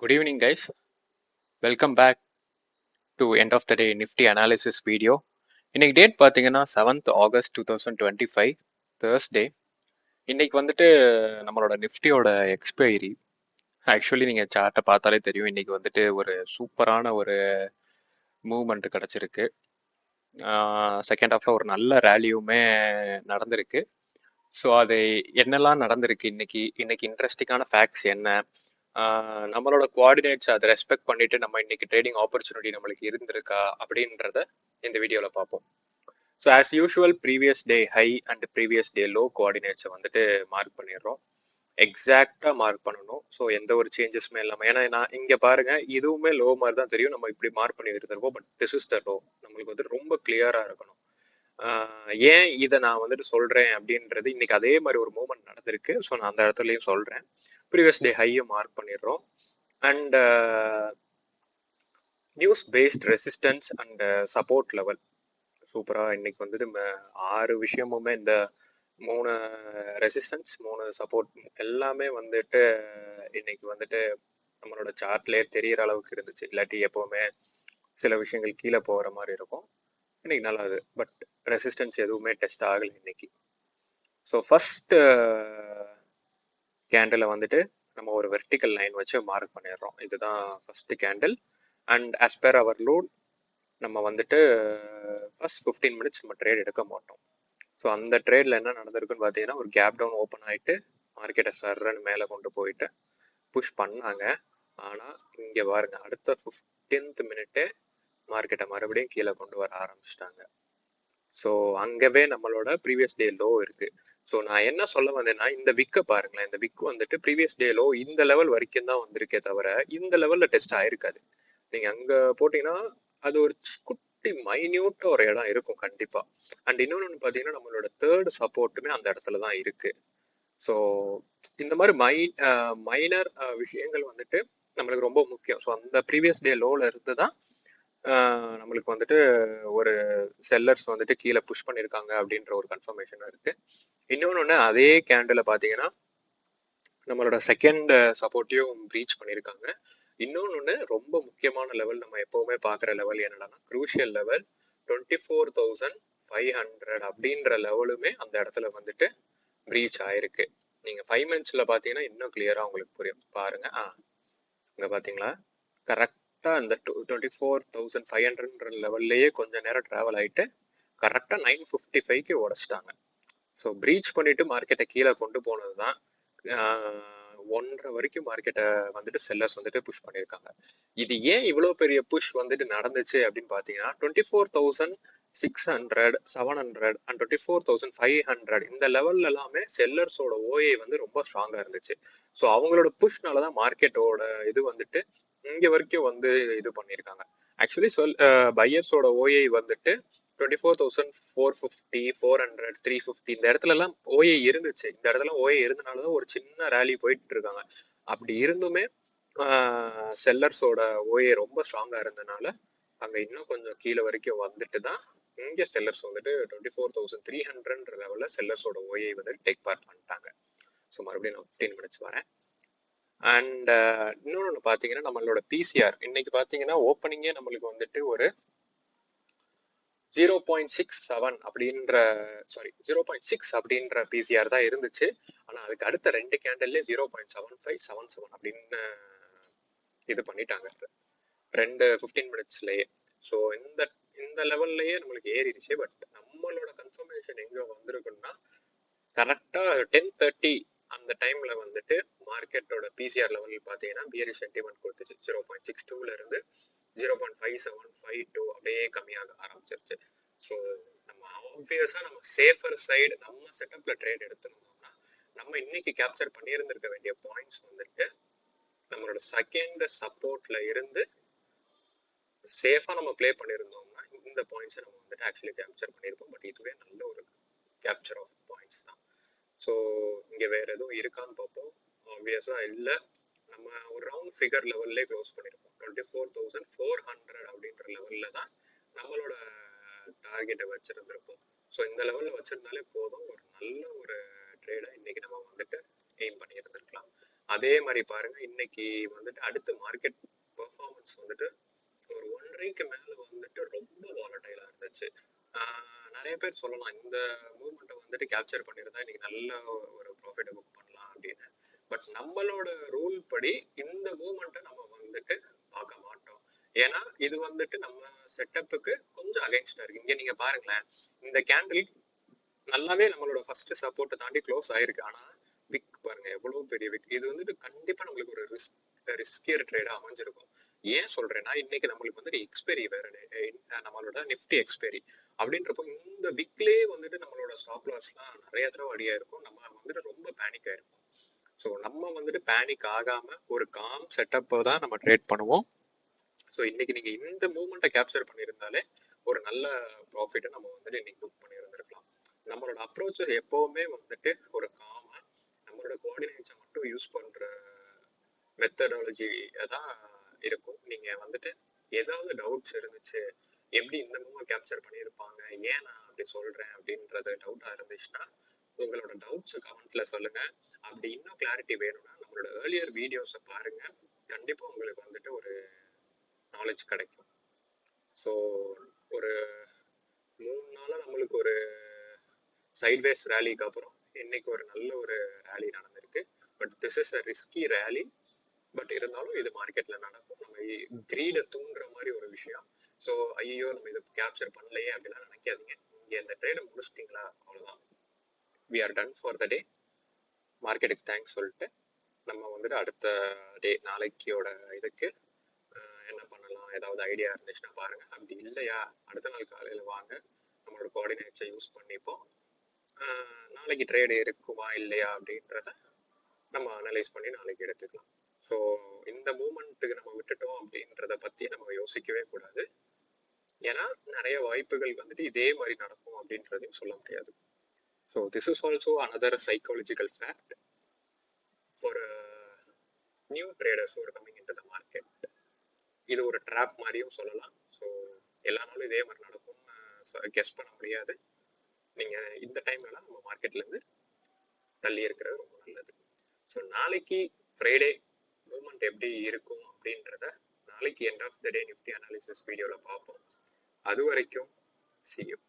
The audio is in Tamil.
Good evening, guys. Welcome back to end of the day Nifty analysis video. இன்னைக்கு டேட் பார்த்தீங்கன்னா 7th ஆகஸ்ட் 2025 தேர்ஸ்டே. இன்னைக்கு வந்துட்டு நம்மளோட நிஃப்டியோட எக்ஸ்பைரி. ஆக்சுவலி நீங்கள் சார்ட்டை பார்த்தாலே தெரியும், இன்னைக்கு வந்துட்டு ஒரு சூப்பரான ஒரு மூவ்மெண்ட் கிடச்சிருக்கு. செகண்ட் ஹாஃபில் ஒரு நல்ல ரேலியுமே நடந்திருக்கு. ஸோ அது என்னெல்லாம் நடந்திருக்கு இன்னைக்கு இன்ட்ரெஸ்டிங்கான ஃபேக்ட்ஸ் என்ன, நம்மளோட கோஆர்டினேட்ஸ் அதை ரெஸ்பெக்ட் பண்ணிட்டு நம்ம இன்னைக்கு ட்ரேடிங் ஆப்பர்ச்சுனிட்டி நம்மளுக்கு இருந்திருக்கா அப்படின்றத இந்த வீடியோவில் பார்ப்போம். So as usual previous day high and previous day low கோஆர்டினேட்ஸை வந்துட்டு மார்க் பண்ணிடுறோம். எக்ஸாக்டாக மார்க் பண்ணணும். ஸோ எந்த ஒரு சேஞ்சஸுமே இல்லாமல், ஏன்னா நான் இங்கே பாருங்கள், இதுவுமே லோ மாதிரி தான் தெரியும். நம்ம இப்படி மார்க் பண்ணி இருந்திருப்போம், but this is the low. நம்மளுக்கு வந்துட்டு ரொம்ப கிளியராக இருக்கணும். ஏன் இதை நான் வந்துட்டு சொல்கிறேன் அப்படின்றது, இன்னைக்கு அதே மாதிரி ஒரு மூமெண்ட் நடந்திருக்கு. ஸோ நான் அந்த இடத்துலையும் சொல்கிறேன். ப்ரீவியஸ் டே ஹையும் மார்க் பண்ணிடுறோம். And news based resistance and support level சூப்பராக இன்னைக்கு வந்துட்டு 6 விஷயமுமே, இந்த 3 ரெசிஸ்டன்ஸ் 3 சப்போர்ட் எல்லாமே வந்துட்டு இன்னைக்கு வந்துட்டு நம்மளோட சார்ட்லேயே தெரிகிற அளவுக்கு இருந்துச்சு. இல்லாட்டி எப்போவுமே சில விஷயங்கள் கீழே போகிற மாதிரி இருக்கும். இன்னைக்கு நல்லா இது, பட் ரெசிஸ்டன்ஸ் எதுவுமே டெஸ்ட் ஆகலை இன்னைக்கு. ஸோ ஃபஸ்ட்டு கேண்டில் வந்துட்டு நம்ம ஒரு வெர்டிக்கல் லைன் வச்சு மார்க் பண்ணிடுறோம். இதுதான் first candle. And as per our load நம்ம வந்துட்டு ஃபஸ்ட் 15 மினிட்ஸ் நம்ம ட்ரேட் எடுக்க மாட்டோம். ஸோ அந்த ட்ரேடில் என்ன நடந்திருக்குன்னு பார்த்தீங்கன்னா, ஒரு கேப் டவுன் ஓப்பன் ஆகிட்டு மார்க்கெட்டை சர்றன்னு மேலே கொண்டு போயிட்டு புஷ் பண்ணாங்க. ஆனால் இங்கே பாருங்க, அடுத்த 15th மினிட்டே மார்க்கெட்டை மறுபடியும் கீழே கொண்டு வர ஆரம்பிச்சிட்டாங்க. ஸோ அங்கவே நம்மளோட ப்ரீவியஸ் டே லோ இருக்கு. ஸோ நான் என்ன சொல்ல வந்தேன்னா, இந்த விக்கை பாருங்களேன். இந்த விக் வந்துட்டு ப்ரீவியஸ் டே லோ இந்த லெவல் வரைக்கும் தான் வந்திருக்கே தவிர இந்த லெவலில் டெஸ்ட் ஆயிருக்காது. நீங்கள் அங்கே போட்டிங்கன்னா அது ஒரு குட்டி மைன்யூட்டாக ஒரு இடம் இருக்கும் கண்டிப்பாக. அண்ட் இன்னொன்று பார்த்தீங்கன்னா, நம்மளோட தேர்ட் சப்போர்ட்டுமே அந்த இடத்துல தான் இருக்கு. ஸோ இந்த மாதிரி மைனர் விஷயங்கள் வந்துட்டு நம்மளுக்கு ரொம்ப முக்கியம். ஸோ அந்த ப்ரீவியஸ் டே லோவில் இருந்து தான் நம்மளுக்கு வந்துட்டு ஒரு செல்லர்ஸ் வந்துட்டு கீழே புஷ் பண்ணியிருக்காங்க அப்படின்ற ஒரு கன்ஃபர்மேஷன் இருக்குது. இன்னொன்று, அதே கேண்டில் பார்த்தீங்கன்னா நம்மளோட செகண்ட் சப்போர்ட்டையும் ரீச் பண்ணியிருக்காங்க. இன்னொன்று ரொம்ப முக்கியமான லெவல், நம்ம எப்போவுமே பார்க்குற லெவல் என்னன்னா, க்ரூஷியல் லெவல் 24,500 அப்படின்ற லெவலுமே அந்த இடத்துல வந்துட்டு ப்ரீச் ஆயிருக்கு. நீங்கள் 5 மினிட்ஸில் பார்த்தீங்கன்னா இன்னும் கிளியராக உங்களுக்கு புரியும். பாருங்கள், இங்கே பார்த்தீங்களா, கரெக்டாக அந்த 24,500 லெவல்லையே கொஞ்சம் நேரம் ட்ராவல் ஆகிட்டு கரெக்டாக 955க்கு உடச்சிட்டாங்க. ஸோ ப்ரீச் பண்ணிவிட்டு மார்க்கெட்டை கீழே கொண்டு போனது தான் 1:30 வரைக்கும் மார்க்கெட்டை வந்துட்டு செல்லர்ஸ் வந்துட்டு புஷ் பண்ணியிருக்காங்க. இது ஏன் இவ்வளோ பெரிய புஷ் வந்துட்டு நடந்துச்சு அப்படின்னு பார்த்தீங்கன்னா, 24,600, 700 அண்ட் 24,500 இந்த லெவல்ல எல்லாமே செல்லர்ஸோட ஓஏ வந்து ரொம்ப ஸ்ட்ராங்காக இருந்துச்சு. ஸோ அவங்களோட புஷ்னால தான் மார்க்கெட்டோட இது வந்துட்டு இங்கே வரைக்கும் வந்து இது பண்ணியிருக்காங்க. ஆக்சுவலி பையர்ஸோட ஓஏ வந்துட்டு 24,450, 400, 350 இந்த இடத்துலலாம் ஓஏ இருந்துச்சு. இந்த இடத்துல ஓஏ இருந்தனாலதான் ஒரு சின்ன ரேலி போயிட்டு இருக்காங்க. அப்படி இருந்துமே செல்லர்ஸோட ஓஏ ரொம்ப ஸ்ட்ராங்கா இருந்தனால அங்க இன்னும் கொஞ்சம் கீழே வரைக்கும் வந்துட்டு தான் இங்கே செல்லர்ஸ் வந்துட்டு 24,300 லெவல்ல செல்லர்ஸோட ஓஏ வந்து டேக் பார்ட் பண்ணிட்டாங்க. ஸோ மறுபடியும் நான் 15 மினிட்ஸ் வரேன். அண்ட் இன்னொன்று பார்த்தீங்கன்னா, நம்மளோட பிசிஆர் இன்னைக்கு பார்த்தீங்கன்னா ஓப்பனிங்கே நம்மளுக்கு வந்துட்டு ஒரு 0.67 அப்படின்ற 0.6 அப்படின்ற பிசிஆர் தான் இருந்துச்சு. ஆனால் அதுக்கு அடுத்த 2 கேண்டல்லே 0.7577 அப்படின்னு இது பண்ணிட்டாங்க 15 மினிட்ஸ்லேயே. ஸோ இந்த லெவல்லையே நம்மளுக்கு ஏறிடுச்சு. பட் நம்மளோட கன்ஃபர்மேஷன் எங்கே வந்திருக்குன்னா, கரெக்டாக 10:30 அந்த டைமில் வந்துட்டு மார்க்கெட்டோட பிசிஆர் லெவல் பார்த்தீங்கன்னா பியரிஷ் சென்டிமெண்ட் கொடுத்துச்சு. 0.62 இருந்து 0.5752 அப்படியே கம்மியாக ஆரம்பிச்சிருச்சு. ஸோ நம்ம ஆப்வியஸாக நம்ம சேஃபர் சைடு நம்ம செட்டப்பில் ட்ரேட் எடுத்துருந்தோம்னா நம்ம இன்னைக்கு கேப்சர் பண்ணியிருந்திருக்க வேண்டிய பாயிண்ட்ஸ் வந்துட்டு நம்மளோட செகண்ட் சப்போர்ட்ல இருந்து சேஃபாக நம்ம ப்ளே பண்ணியிருந்தோம்னா இந்த பாயிண்ட்ஸை நம்ம வந்துட்டு ஆக்சுவலி கேப்சர் பண்ணியிருப்போம். பட் இதுவே நல்ல ஒரு கேப்சர் ஆஃப் பாயிண்ட்ஸ் தான். ஸோ இங்கே வேறு எதுவும் இருக்கான்னு பார்ப்போம். ஆப்வியஸாக இல்லை. நம்ம ஒரு ரவுண்ட் ஃபிகர் லெவல்லே க்ளோஸ் பண்ணியிருப்போம். 24,400 அப்படின்ற லெவலில் தான் நம்மளோட டார்கெட்டை வச்சுருந்துருப்போம். ஸோ இந்த லெவலில் வச்சுருந்தாலே போதும், ஒரு நல்ல ஒரு ட்ரேடை இன்றைக்கி நம்ம வந்துட்டு எய்ம் பண்ணி இருந்திருக்கலாம். அதே மாதிரி பாருங்க, இன்னைக்கு வந்துட்டு அடுத்த மார்க்கெட் பெர்ஃபார்மன்ஸ் வந்துட்டு ஒரு 1.5க்கு மேல வந்துட்டு ரொம்ப வாலட்டைலா இருந்துச்சு. நிறைய பேர் சொல்லலாம் இந்த மூவ்மெண்ட்டை வந்துட்டு கேப்சர் பண்ணியிருந்தா இன்னைக்கு நல்ல ஒரு ப்ராஃபிட்டை புக் பண்ணலாம் அப்படின்னு. பட் நம்மளோட ரூல் படி இந்த மூவ்மெண்ட்டை நம்ம வந்துட்டு பார்க்க மாட்டோம். ஏன்னா இது வந்துட்டு நம்ம செட்டப்புக்கு கொஞ்சம் அகைன்ஸ்டா இருக்கு. இங்க நீங்க பாருங்களேன், இந்த கேண்டில் நல்லாவே நம்மளோட ஃபர்ஸ்ட் சப்போர்ட்டை தாண்டி க்ளோஸ் ஆயிருக்கு. ஆனா விக் பாருங்க எவ்வளவு பெரிய விக். இது வந்துட்டு கண்டிப்பா நம்மளுக்கு ஒரு ரிஸ்கியர் ட்ரேடா அமைஞ்சிருக்கும். ஏன் சொல்றேன்னா இன்னைக்கு நம்மளுக்கு வந்துட்டு எக்ஸ்பைரி வேற, நம்மளோட நிஃப்டி எக்ஸ்பைரி அப்படின்றப்போ இந்த விக்லேயே வந்துட்டு நம்மளோட ஸ்டாப் லாஸ்லாம் நிறைய தடவை அடியா இருக்கும். நம்ம வந்துட்டு ரொம்ப பேனிக் ஆயிருக்கும். ஸோ நம்ம வந்துட்டு பேனிக் ஆகாம ஒரு காம் செட்டப்பை தான் நம்ம ட்ரேட் பண்ணுவோம். ஸோ இன்னைக்கு நீங்க இந்த மூவ்மெண்ட்டை கேப்சர் பண்ணியிருந்தாலே ஒரு நல்ல ப்ராஃபிட்டை நம்ம வந்துட்டு இன்னைக்கு புக் பண்ணியிருந்திருக்கலாம். நம்மளோட அப்ரோச் எப்பவுமே வந்துட்டு ஒரு காமா நம்மளோட கோஆர்டினேட்ஸை மட்டும் யூஸ் பண்ற மெத்தடாலஜி தான் இருக்கும். நீங்க வந்துட்டு ஏதாவது டவுட்ஸ் இருந்துச்சு, எப்படி இந்த மூவை கேப்சர் பண்ணியிருப்பாங்க, ஏன் நான் அப்படி சொல்றேன் அப்படின்றது டவுட்டா இருந்துச்சுன்னா உங்களோட டவுட்ஸ் கமெண்ட்ல சொல்லுங்க. அப்படி இன்னும் கிளாரிட்டி வேணும்னா நம்மளோட ஏர்லியர் வீடியோஸை பாருங்க, கண்டிப்பா உங்களுக்கு வந்துட்டு ஒரு நாலேஜ் கிடைக்கும். ஸோ ஒரு 3 நாளாக நம்மளுக்கு ஒரு சைட்வேஸ் ரேலிக்கு அப்புறம் இன்னைக்கு ஒரு நல்ல ஒரு ரேலி நடந்திருக்கு. But this is a risky rally. But இருந்தாலும் இது மார்க்கெட்ல நடக்கும். நம்ம கிரீடை தூண்டுற மாதிரி ஒரு விஷயம். ஸோ ஐயோ நம்ம இதை கேப்சர் பண்ணலையே அப்படிலாம் நினைக்காதீங்க. இங்கே இந்த ட்ரேடை முடிச்சிட்டிங்களா அவ்வளோதான், we are done for the day. மார்க்கெட்டுக்கு தேங்க்ஸ் சொல்லிட்டு நம்ம வந்துட்டு அடுத்த டே நாளைக்கோட இதுக்கு என்ன பண்ணலாம், ஏதாவது ஐடியா இருந்துச்சுன்னா பாருங்க. அப்படி இல்லையா அடுத்த நாள் காலையில் வாங்க, நம்மளோட கோஆர்டினேட்ஸை யூஸ் பண்ணிப்போம். நாளைக்கு ட்ரேடு இருக்குமா இல்லையா அப்படின்றத நம்ம அனலைஸ் பண்ணி நாளைக்கு எடுத்துக்கலாம். ஸோ இந்த மூமெண்ட்டுக்கு நம்ம விட்டுட்டோம் அப்படின்றத பற்றி நம்ம யோசிக்கவே கூடாது. ஏன்னா நிறைய வாய்ப்புகள் வந்துட்டு இதே மாதிரி நடக்கும் அப்படின்றதையும் சொல்ல முடியாது. So this is also another psychological fact for new traders ஒரு coming in to the market. இது ஒரு ட்ராப் மாதிரியும் சொல்லலாம். ஸோ எல்லா நாளும் இதே மாதிரி நடக்கும்னு கெஸ் பண்ண முடியாது. நீங்கள் இந்த டைம்லலாம் நம்ம மார்க்கெட்லேருந்து தள்ளி இருக்கிறது ரொம்ப நல்லது. ஸோ நாளைக்கு ஃப்ரைடே மூவ்மெண்ட் எப்படி இருக்கும் அப்படின்றத நாளைக்கு end of the day Nifty analysis வீடியோவில் பார்ப்போம். அது வரைக்கும் see you.